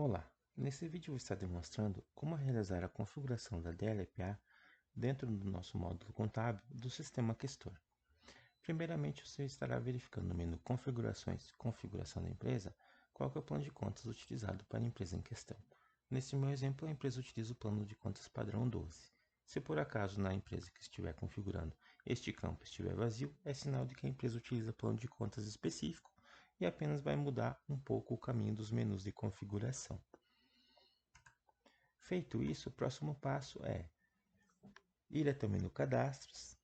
Olá, nesse vídeo eu vou estar demonstrando como realizar a configuração da DLPA dentro do nosso módulo contábil do sistema Questor. Primeiramente, você estará verificando no menu Configurações, Configuração da empresa, qual é o plano de contas utilizado para a empresa em questão. Nesse meu exemplo, a empresa utiliza o plano de contas padrão 12. Se por acaso na empresa que estiver configurando este campo estiver vazio, é sinal de que a empresa utiliza plano de contas específico e apenas vai mudar um pouco o caminho dos menus de configuração. Feito isso, o próximo passo é ir até o menu Cadastros,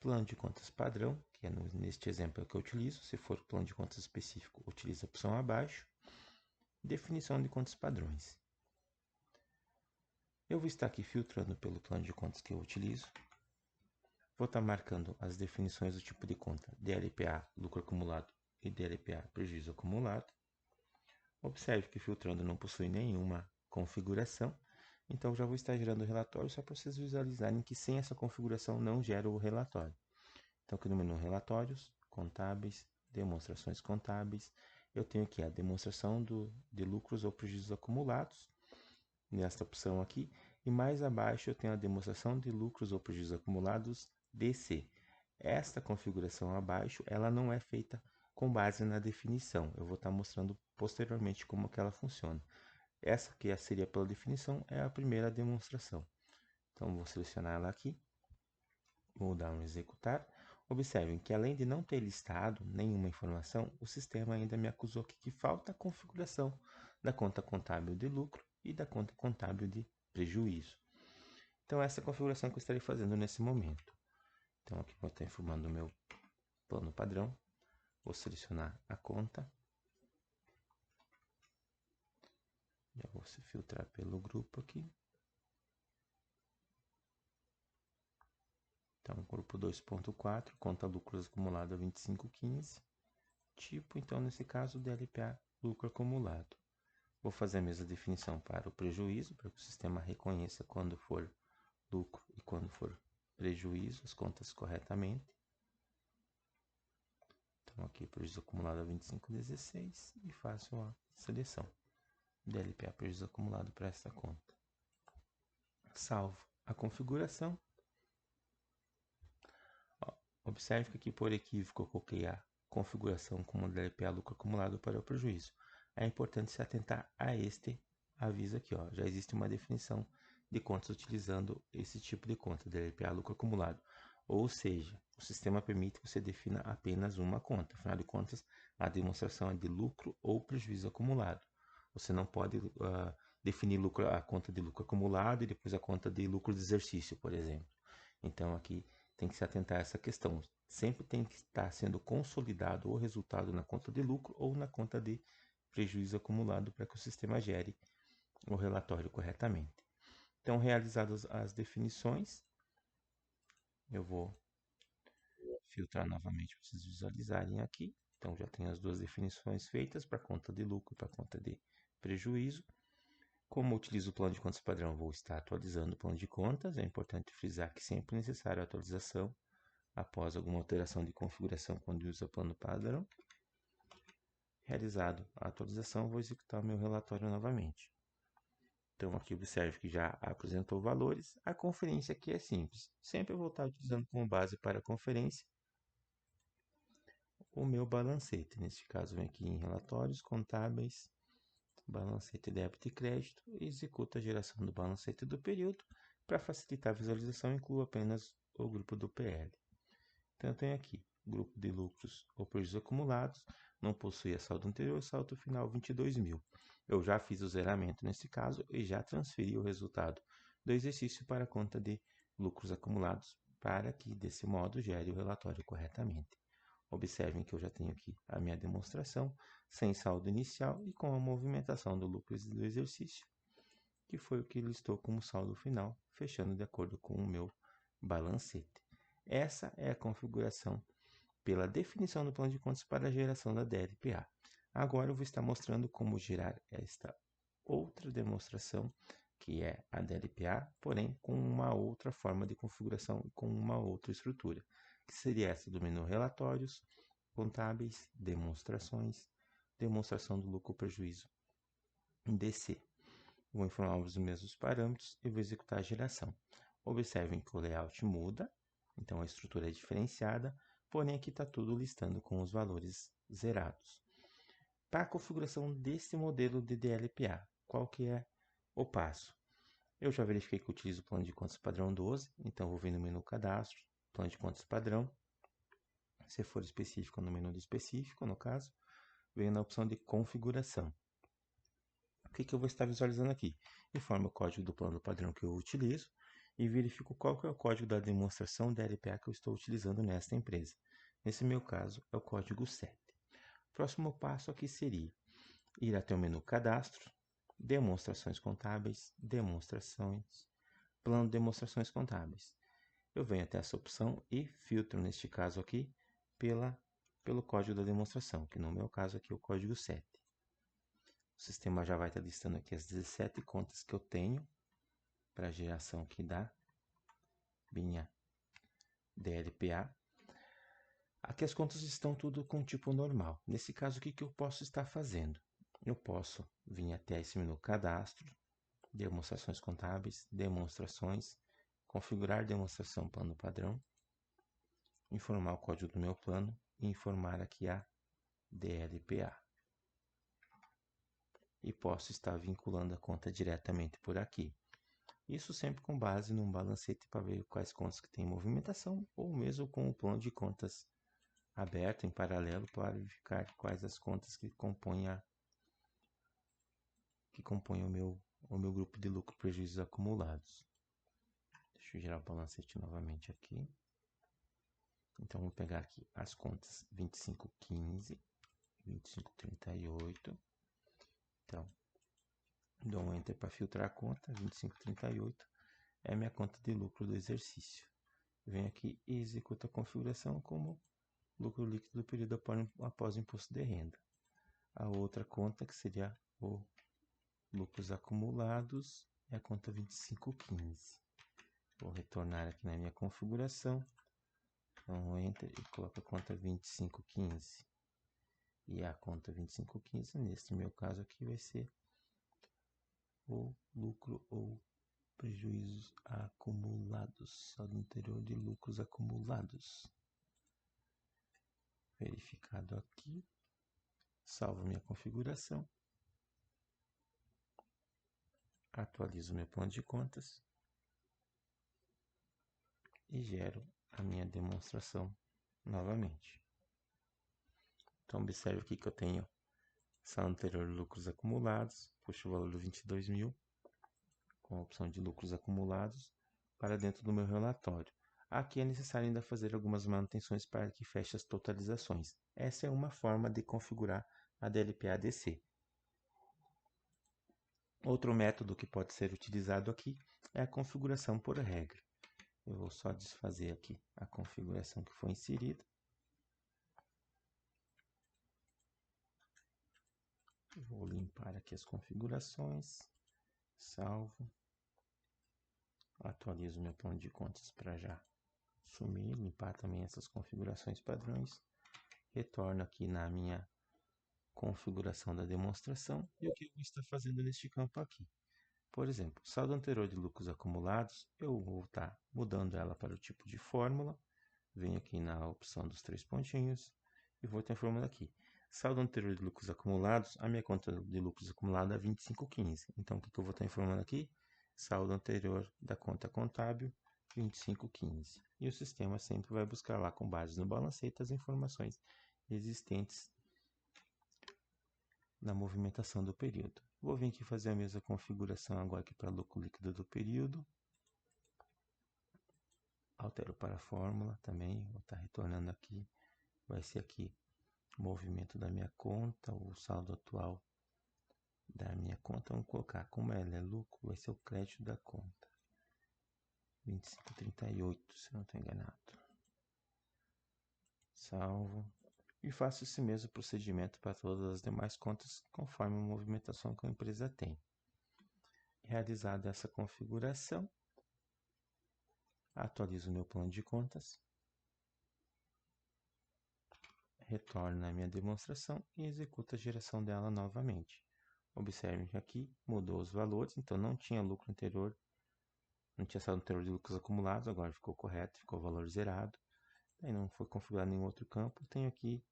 Plano de Contas Padrão, que é neste exemplo que eu utilizo. Se for plano de contas específico, utilize a opção abaixo, Definição de contas padrões. Eu vou estar aqui filtrando pelo plano de contas que eu utilizo. Vou estar marcando as definições do tipo de conta DLPA, lucro acumulado, e DLPA, prejuízo acumulado. Observe que filtrando não possui nenhuma configuração, então já vou estar gerando o relatório só para vocês visualizarem que sem essa configuração não gera o relatório. Então aqui no menu Relatórios, Contábeis, Demonstrações Contábeis, eu tenho aqui a demonstração de lucros ou prejuízos acumulados, nesta opção aqui, e mais abaixo eu tenho a demonstração de lucros ou prejuízos acumulados DC. Esta configuração abaixo, ela não é feita com base na definição. Eu vou estar mostrando posteriormente como que ela funciona. Essa que seria pela definição é a primeira demonstração. Então vou selecionar ela aqui, vou dar um executar. Observem que além de não ter listado nenhuma informação, o sistema ainda me acusou aqui que falta a configuração da conta contábil de lucro e da conta contábil de prejuízo. Então essa é a configuração que eu estarei fazendo nesse momento. Então aqui vou estar informando o meu plano padrão, vou selecionar a conta, já vou filtrar pelo grupo aqui. Então, grupo 2.4, conta lucros acumulado a 25,15. Tipo, então, nesse caso, DLPA, lucro acumulado. Vou fazer a mesma definição para o prejuízo, para que o sistema reconheça quando for lucro e quando for prejuízo, as contas corretamente. Então, aqui, prejuízo acumulado a 25,16 e faço a seleção. DLPA, prejuízo acumulado para esta conta. Salvo a configuração. Observe que aqui, por equívoco, eu coloquei a configuração como DLPA lucro acumulado para o prejuízo. É importante se atentar a este aviso aqui. Já existe uma definição de contas utilizando esse tipo de conta, DLPA lucro acumulado. Ou seja, o sistema permite que você defina apenas uma conta. Afinal de contas, a demonstração é de lucro ou prejuízo acumulado. Você não pode definir a conta de lucro acumulado e depois a conta de lucro de exercício, por exemplo. Então, aqui tem que se atentar a essa questão. Sempre tem que estar sendo consolidado o resultado na conta de lucro ou na conta de prejuízo acumulado para que o sistema gere o relatório corretamente. Então, realizadas as definições, eu vou filtrar novamente para vocês visualizarem aqui. Então, já tenho as duas definições feitas para a conta de lucro e para a conta de prejuízo. Como eu utilizo o plano de contas padrão, vou estar atualizando o plano de contas. É importante frisar que sempre é necessário a atualização após alguma alteração de configuração quando usa o plano padrão. Realizado a atualização, vou executar o meu relatório novamente. Então aqui observe que já apresentou valores. A conferência aqui é simples. Sempre eu vou estar utilizando como base para a conferência o meu balancete. Neste caso, vem aqui em relatórios contábeis, balancete débito e crédito, e executa a geração do balancete do período. Para facilitar a visualização, incluo apenas o grupo do PL. Então, eu tenho aqui grupo de lucros ou prejuízos acumulados, não possui a saldo anterior, saldo final 22.000. Eu já fiz o zeramento nesse caso e já transferi o resultado do exercício para a conta de lucros acumulados, para que desse modo gere o relatório corretamente. Observem que eu já tenho aqui a minha demonstração sem saldo inicial e com a movimentação do lucro do exercício, que foi o que listou como saldo final, fechando de acordo com o meu balancete. Essa é a configuração pela definição do plano de contas para a geração da DLPA. Agora eu vou estar mostrando como gerar esta outra demonstração, que é a DLPA, porém com uma outra forma de configuração e com uma outra estrutura, que seria essa do menu Relatórios, Contábeis, Demonstrações, Demonstração do lucro ou prejuízo DC. Vou informar os mesmos parâmetros e vou executar a geração. Observem que o layout muda, então a estrutura é diferenciada, porém aqui está tudo listando com os valores zerados. Para a configuração desse modelo de DLPA, qual que é o passo? Eu já verifiquei que utilizo o plano de contas padrão 12, então vou vir no menu cadastro, plano de contas padrão. Se for específico, no menu do específico, no caso, venho na opção de configuração. O que eu vou estar visualizando aqui? Informo o código do plano padrão que eu utilizo e verifico qual que é o código da demonstração DLPA que eu estou utilizando nesta empresa. Nesse meu caso, é o código 7. Próximo passo aqui seria ir até o menu cadastro, demonstrações contábeis, demonstrações, plano de demonstrações contábeis. Eu venho até essa opção e filtro, neste caso aqui, pelo código da demonstração, que no meu caso aqui é o código 7. O sistema já vai estar listando aqui as 17 contas que eu tenho para a geração aqui da minha DLPA. Aqui as contas estão tudo com tipo normal. Nesse caso, o que eu posso estar fazendo? Eu posso vir até esse menu cadastro, demonstrações contábeis, demonstrações, configurar demonstração plano padrão, informar o código do meu plano e informar aqui a DLPA. E posso estar vinculando a conta diretamente por aqui. Isso sempre com base num balancete para ver quais contas que tem movimentação ou mesmo com o plano de contas aberto em paralelo para verificar quais as contas que compõem o meu grupo de lucro e prejuízos acumulados. Deixa eu gerar o balancete novamente aqui. Então, vou pegar aqui as contas 2515, 2538. Então, dou um Enter para filtrar a conta. 2538 é minha conta de lucro do exercício. Venho aqui e executo a configuração como lucro líquido do período após o imposto de renda. A outra conta, que seria o lucros acumulados, é a conta 2515. Vou retornar aqui na minha configuração. Então, Enter e coloco a conta 2515. E a conta 2515, neste meu caso aqui, vai ser o lucro ou prejuízos acumulados, saldo anterior de lucros acumulados. Verificado aqui, salvo minha configuração, atualizo meu plano de contas e gero a minha demonstração novamente. Então, observe aqui que eu tenho saldo anterior de lucros acumulados, puxo o valor do 22.000, com a opção de lucros acumulados, para dentro do meu relatório. Aqui é necessário ainda fazer algumas manutenções para que feche as totalizações. Essa é uma forma de configurar a DLPA-DC. Outro método que pode ser utilizado aqui é a configuração por regra. Eu vou só desfazer aqui a configuração que foi inserida. Vou limpar aqui as configurações, salvo, atualizo meu plano de contas para já sumir, limpar também essas configurações padrões, retorno aqui na minha configuração da demonstração e o que eu vou estar fazendo neste campo aqui. Por exemplo, saldo anterior de lucros acumulados, eu vou estar mudando ela para o tipo de fórmula, venho aqui na opção dos 3 pontinhos e vou estar informando aqui. Saldo anterior de lucros acumulados, a minha conta de lucros acumulada é 2515. Então, o que eu vou estar informando aqui? Saldo anterior da conta contábil, 2515. E o sistema sempre vai buscar lá, com base no balancete, as informações existentes na movimentação do período. Vou vir aqui fazer a mesma configuração agora aqui para lucro líquido do período. Altero para a fórmula também, vou estar retornando aqui. Vai ser aqui movimento da minha conta, o saldo atual da minha conta. Vamos colocar, como ela é lucro, vai ser o crédito da conta. 2538, se não estou enganado. Salvo. E faço esse mesmo procedimento para todas as demais contas, conforme a movimentação que a empresa tem. Realizada essa configuração, atualizo o meu plano de contas, retorno na minha demonstração e executo a geração dela novamente. Observem que aqui mudou os valores, então não tinha lucro anterior, não tinha saldo anterior de lucros acumulados, agora ficou correto, ficou o valor zerado. Aí não foi configurado nenhum outro campo, tenho aqui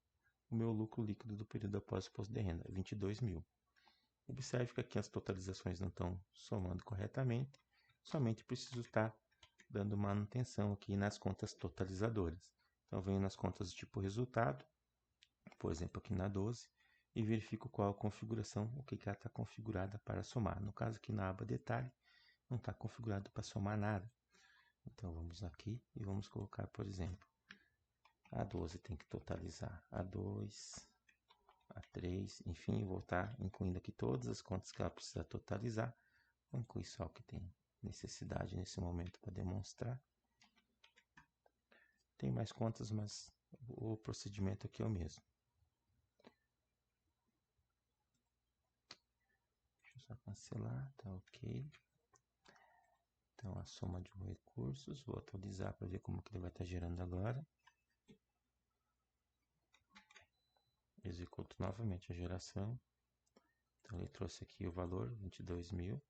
o meu lucro líquido do período após o imposto de renda, 22 mil. Observe que aqui as totalizações não estão somando corretamente, somente preciso estar dando manutenção aqui nas contas totalizadoras. Então, venho nas contas do tipo resultado, por exemplo, aqui na 12, e verifico qual a configuração, o que ela está configurada para somar. No caso, aqui na aba detalhe, não está configurado para somar nada. Então, vamos aqui e vamos colocar, por exemplo, a 12 tem que totalizar a 2, a 3, enfim, vou estar incluindo aqui todas as contas que ela precisa totalizar. Vou incluir só o que tem necessidade nesse momento para demonstrar. Tem mais contas, mas o procedimento aqui é o mesmo. Deixa eu só cancelar, tá ok. Então, a soma de recursos, vou atualizar para ver como que ele vai estar gerando agora. Executo novamente a geração. Então, ele trouxe aqui o valor, 22 mil.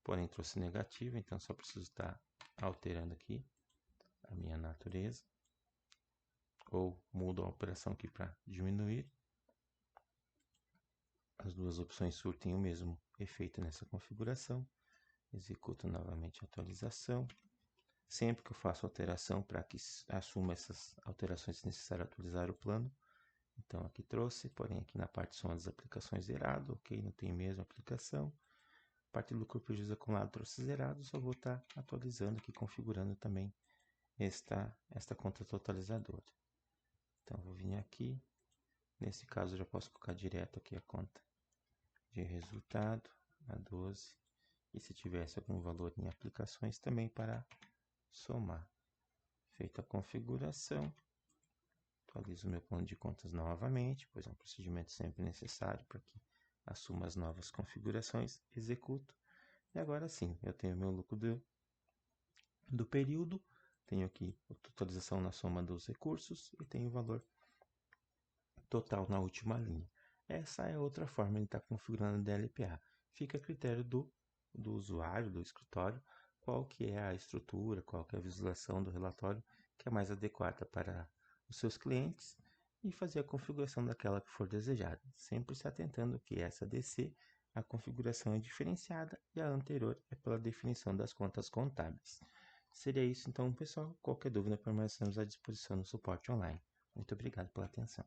Porém, trouxe negativo, então só preciso estar alterando aqui a minha natureza. Ou mudo a operação aqui para diminuir. As duas opções surtem o mesmo efeito nessa configuração. Executo novamente a atualização. Sempre que eu faço alteração para que assuma essas alterações, é necessário atualizar o plano. Então aqui trouxe, porém aqui na parte são as aplicações zerado, ok, não tem mesmo aplicação. Parte do lucro prejuízo acumulado trouxe zerado, só vou estar atualizando aqui, configurando também esta conta totalizadora. Então vou vir aqui, nesse caso eu já posso colocar direto aqui a conta de resultado, a 12, e se tivesse algum valor em aplicações também para somar. Feita a configuração, atualizo o meu plano de contas novamente, pois é um procedimento sempre necessário para que assuma as novas configurações, executo. E agora sim, eu tenho meu lucro do período, tenho aqui a totalização na soma dos recursos e tenho o valor total na última linha. Essa é outra forma de estar configurando o DLPA. Fica a critério do usuário, do escritório, qual que é a estrutura, qual que é a visualização do relatório que é mais adequada para os seus clientes e fazer a configuração daquela que for desejada. Sempre se atentando que essa DC, a configuração é diferenciada e a anterior é pela definição das contas contábeis. Seria isso então, pessoal. Qualquer dúvida, permanecemos à disposição no suporte online. Muito obrigado pela atenção.